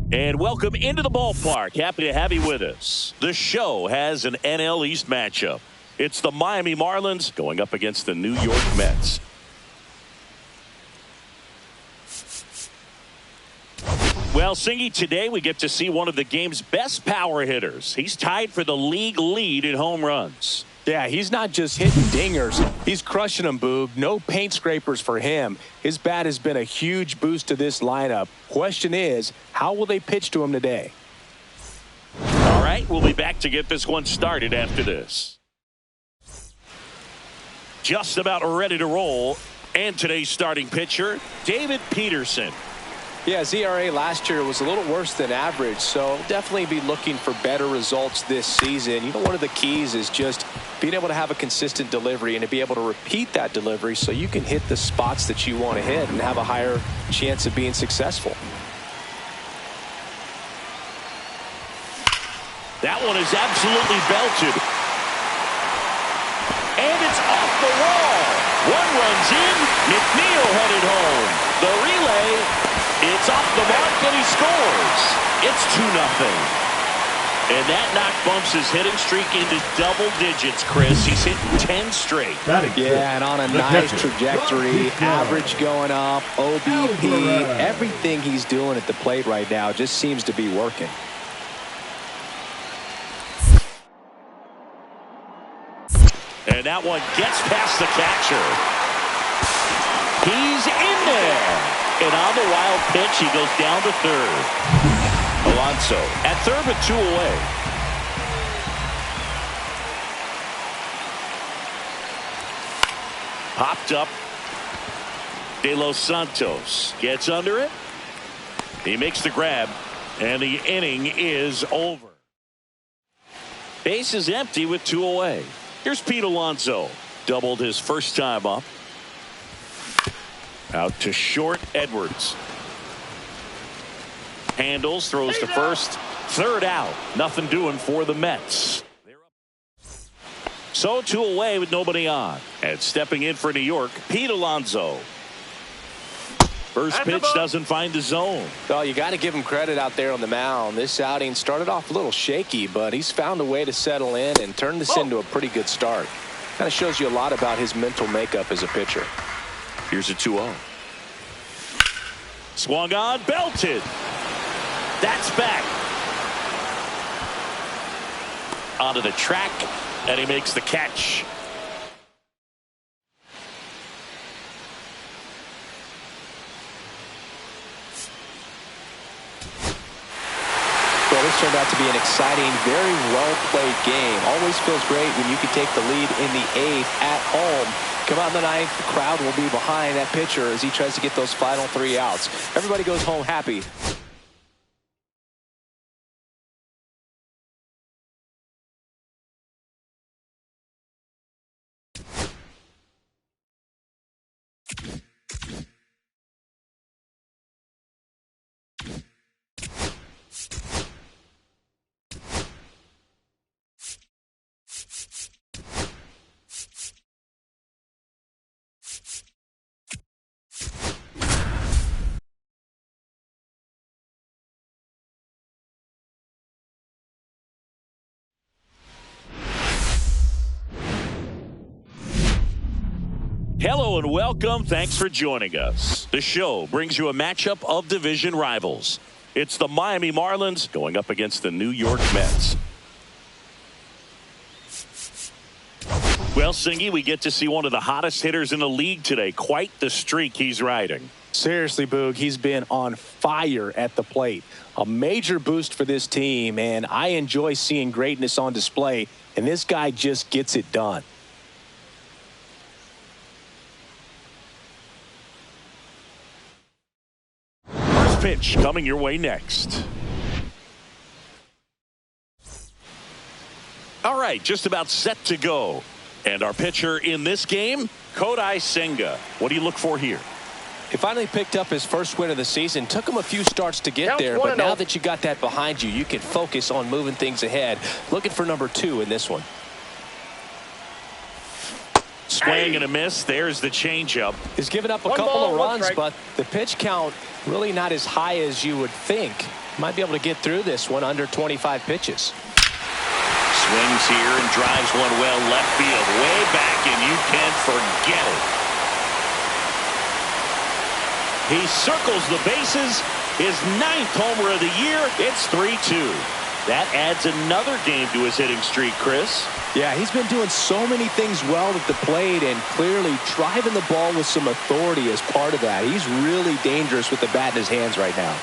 And welcome into the ballpark. Happy to have you with us. The show has an NL East matchup. It's the Miami Marlins going up against the New York Mets. Well, Singy, today we get to see one of the game's best power hitters. He's tied for the league lead in home runs. Yeah, he's not just hitting dingers. He's crushing them, Boog. No paint scrapers for him. His bat has been a huge boost to this lineup. Question is, how will they pitch to him today? All right, we'll be back to get this one started after this. Just about ready to roll. And today's starting pitcher, David Peterson. Yeah, his ERA last year was a little worse than average, so definitely be looking for better results this season. You know, one of the keys is just being able to have a consistent delivery and to be able to repeat that delivery so you can hit the spots that you want to hit and have a higher chance of being successful. That one is absolutely belted. And it's off the wall. One runs in. McNeil headed home. The relay. It's off the mark and he scores. It's 2-0. And that knock bumps his hitting streak into double digits, Chris. He's hit 10 straight. Yeah, and on a nice trajectory. Average going up, OBP, everything he's doing at the plate right now just seems to be working. And that one gets past the catcher. He's in there. And on the wild pitch, he goes down to third. Alonso at third with 2 away. Popped up. De Los Santos gets under it. He makes the grab. And the inning is over. Base is empty with 2 away. Here's Pete Alonso. Doubled his first time up. Out to short, Edwards. Handles, throws to first. Third out. Nothing doing for the Mets. So 2 away with nobody on. And stepping in for New York, Pete Alonso. First pitch doesn't find the zone. Well, you got to give him credit out there on the mound. This outing started off a little shaky, but he's found a way to settle in and turn this into a pretty good start. Kind of shows you a lot about his mental makeup as a pitcher. Here's a 2-0. Swung on, belted. That's back. Onto the track, and he makes the catch. Well, this turned out to be an exciting, very well-played game. Always feels great when you can take the lead in the 8th at home. Come out in the 9th, the crowd will be behind that pitcher as he tries to get those final 3 outs. Everybody goes home happy. Hello and welcome. Thanks for joining us. The show brings you a matchup of division rivals. It's the Miami Marlins going up against the New York Mets. Well, Singy, we get to see one of the hottest hitters in the league today. Quite the streak he's riding. Seriously, Boog, he's been on fire at the plate. A major boost for this team, and I enjoy seeing greatness on display, and this guy just gets it done. Pitch coming your way next. All right, just about set to go. And our pitcher in this game, Kodai Senga. What do you look for here? He finally picked up his first win of the season. Took him a few starts to get there, but now that you got that behind you, you can focus on moving things ahead. Looking for number 2 in this one. Swing and a miss. There's the changeup. He's given up a couple of runs, but the pitch count really not as high as you would think. Might be able to get through this one under 25 pitches. Swings here and drives one well left field. Way back, and you can forget it. He circles the bases. His 9th homer of the year. It's 3-2. That adds another game to his hitting streak, Chris. Yeah, he's been doing so many things well at the plate and clearly driving the ball with some authority as part of that. He's really dangerous with the bat in his hands right now.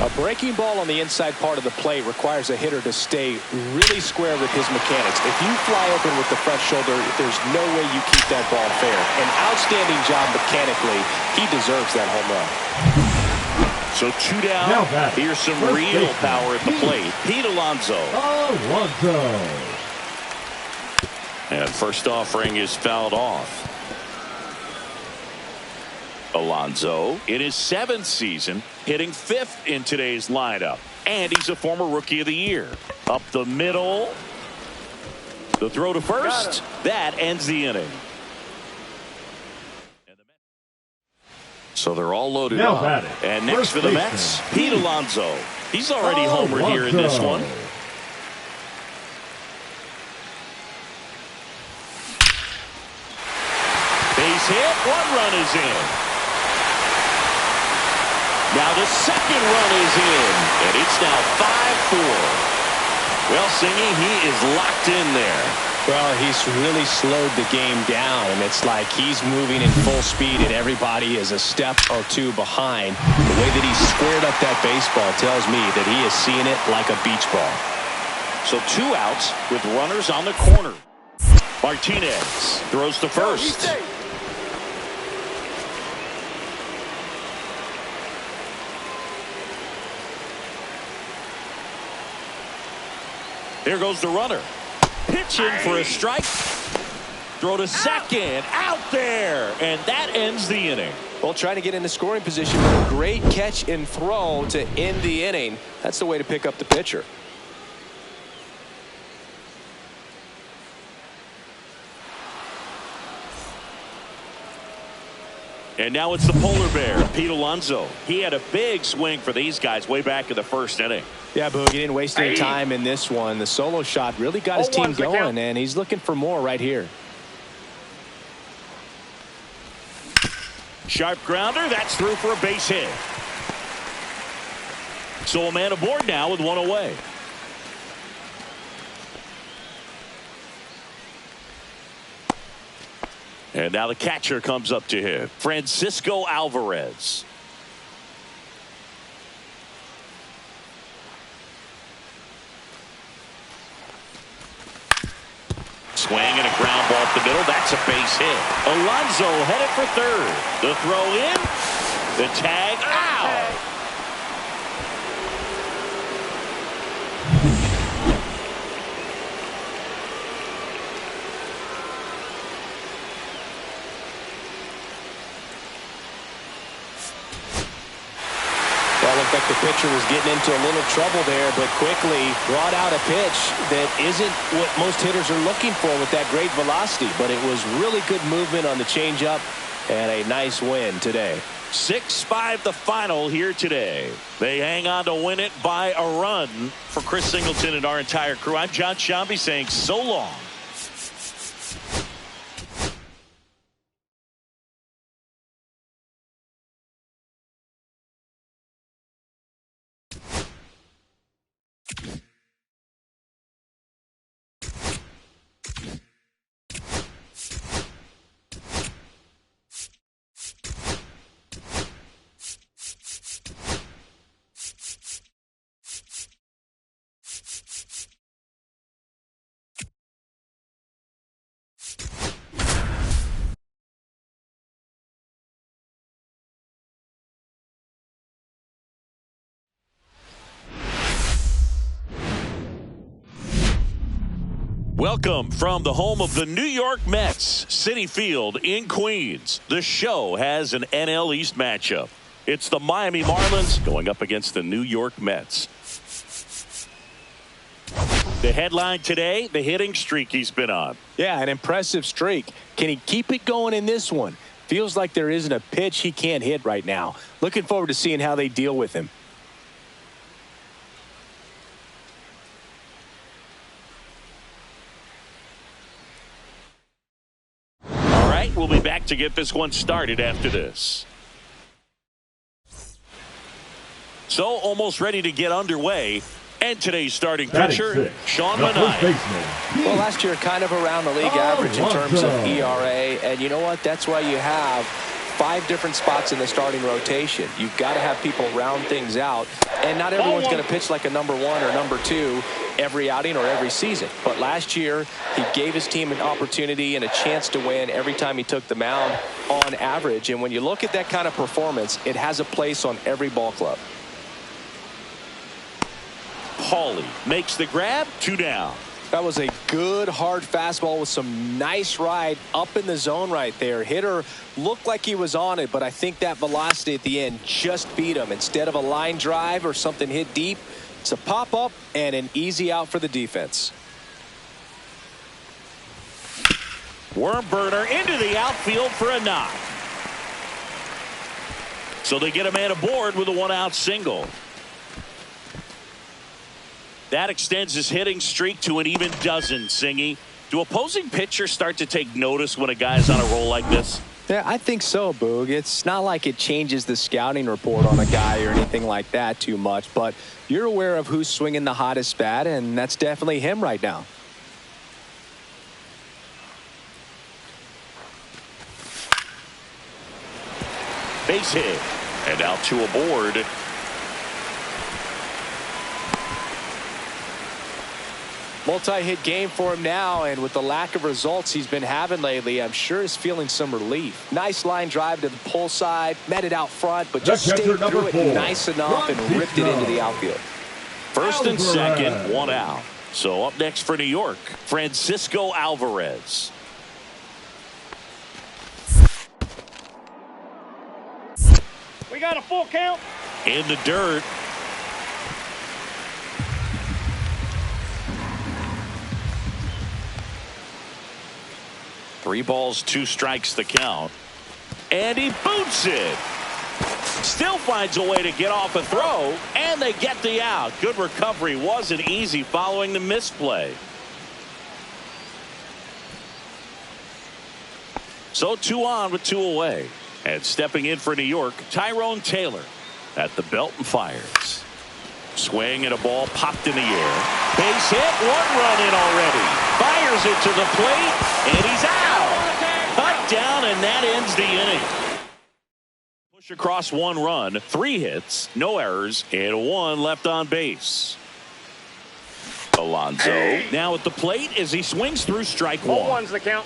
A breaking ball on the inside part of the plate requires a hitter to stay really square with his mechanics. If you fly open with the front shoulder, there's no way you keep that ball fair. An outstanding job mechanically. He deserves that home run. So 2 down. Here's some real power at the plate. Pete Alonso. And first offering is fouled off. Alonso in his 7th season, hitting 5th in today's lineup. And he's a former Rookie of the Year. Up the middle. The throw to first. That ends the inning. So they're all loaded up. And next for the Mets, Pete Alonso. He's already homered here in this one. Base hit. 1 run is in. Now the 2nd run is in, and it's now 5-4. Well, Singy, he is locked in there. Well, he's really slowed the game down, and it's like he's moving in full speed, and everybody is a step or 2 behind. The way that he squared up that baseball tells me that he is seeing it like a beach ball. So 2 outs with runners on the corner. Martinez throws to first. Here goes the runner. Pitching for a strike. Throw to second. Out there. And that ends the inning. Well, trying to get into scoring position, but a great catch and throw to end the inning. That's the way to pick up the pitcher. And now it's the polar bear, Pete Alonso. He had a big swing for these guys way back in the 1st inning. Yeah, Boog, he didn't waste any time in this one. The solo shot really got his team going, and he's looking for more right here. Sharp grounder. That's through for a base hit. So a man aboard now with 1 away. And now the catcher comes up to him, Francisco Alvarez. Swing and a ground ball up the middle. That's a base hit. Alonso headed for 3rd. The throw in. The tag out. Well, looked like the pitcher was getting into a little trouble there, but quickly brought out a pitch that isn't what most hitters are looking for with that great velocity. But it was really good movement on the changeup and a nice win today. 6-5 the final here today. They hang on to win it by a run. For Chris Singleton and our entire crew, I'm John Shambi saying so long. Welcome from the home of the New York Mets, Citi Field in Queens. The show has an NL East matchup. It's the Miami Marlins going up against the New York Mets. The headline today, the hitting streak he's been on. Yeah, an impressive streak. Can he keep it going in this one? Feels like there isn't a pitch he can't hit right now. Looking forward to seeing how they deal with him. All right, we'll be back to get this one started after this. So almost ready to get underway. And today's starting pitcher, Sean Manaea. Well, last year kind of around the league average in terms of ERA. And you know what? That's why you have 5 different spots in the starting rotation. You've got to have people round things out. And not everyone's going to pitch like a number 1 or number 2 every outing or every season. But last year, he gave his team an opportunity and a chance to win every time he took the mound on average. And when you look at that kind of performance, it has a place on every ball club. Hawley makes the grab, 2 down. That was a good hard fastball with some nice ride up in the zone right there. Hitter looked like he was on it, but I think that velocity at the end just beat him. Instead of a line drive or something hit deep, it's a pop up and an easy out for the defense. Worm burner into the outfield for a knock. So they get a man aboard with a 1-out single. That extends his hitting streak to an even dozen, Singy. Do opposing pitchers start to take notice when a guy's on a roll like this? Yeah, I think so, Boog. It's not like it changes the scouting report on a guy or anything like that too much, but you're aware of who's swinging the hottest bat, and that's definitely him right now. Base hit. And out to aboard. Multi-hit game for him now, and with the lack of results he's been having lately, I'm sure he's feeling some relief. Nice line drive to the pull side, met it out front, but just stayed through it nice enough and ripped it into the outfield. First and second, 1 out. So up next for New York, Francisco Alvarez. We got a full count. In the dirt. Three balls, 2 strikes the count. And he boots it. Still finds a way to get off a throw, and they get the out. Good recovery. Wasn't easy following the misplay. So 2 on with 2 away. And stepping in for New York, Tyrone Taylor at the belt and fires. Swing and a ball popped in the air. Base hit, 1 run in already. Fires it to the plate, and he's out. Cut down, and that ends the inning. Push across 1 run, 3 hits, no errors, and 1 left on base. Alonso now at the plate as he swings through strike 1. 1's the count.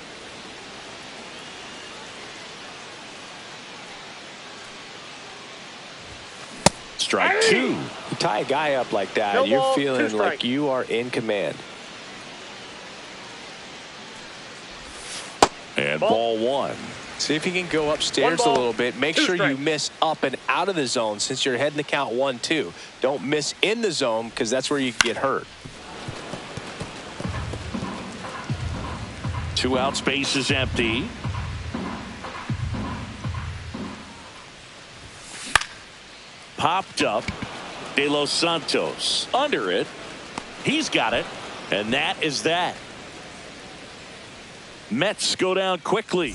Strike 2. You tie a guy up like that, No you're ball, 2 feeling strike. like you are in command. And ball 1. See if you can go upstairs a little bit. Make 2 sure you strikes. miss up and out of the zone since you're heading the count 1-2. Don't miss in the zone because that's where you can get hurt. 2 out, space is empty. Popped up. De Los Santos under it. He's got it. And that is that. Mets go down quickly.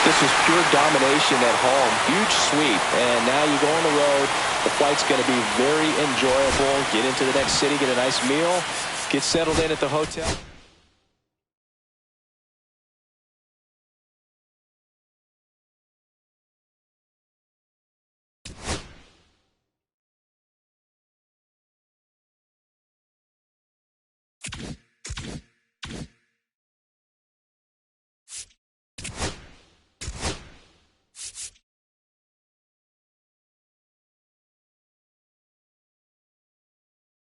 This is pure domination at home. Huge sweep. And now you go on the road. The flight's going to be very enjoyable. Get into the next city, get a nice meal, get settled in at the hotel.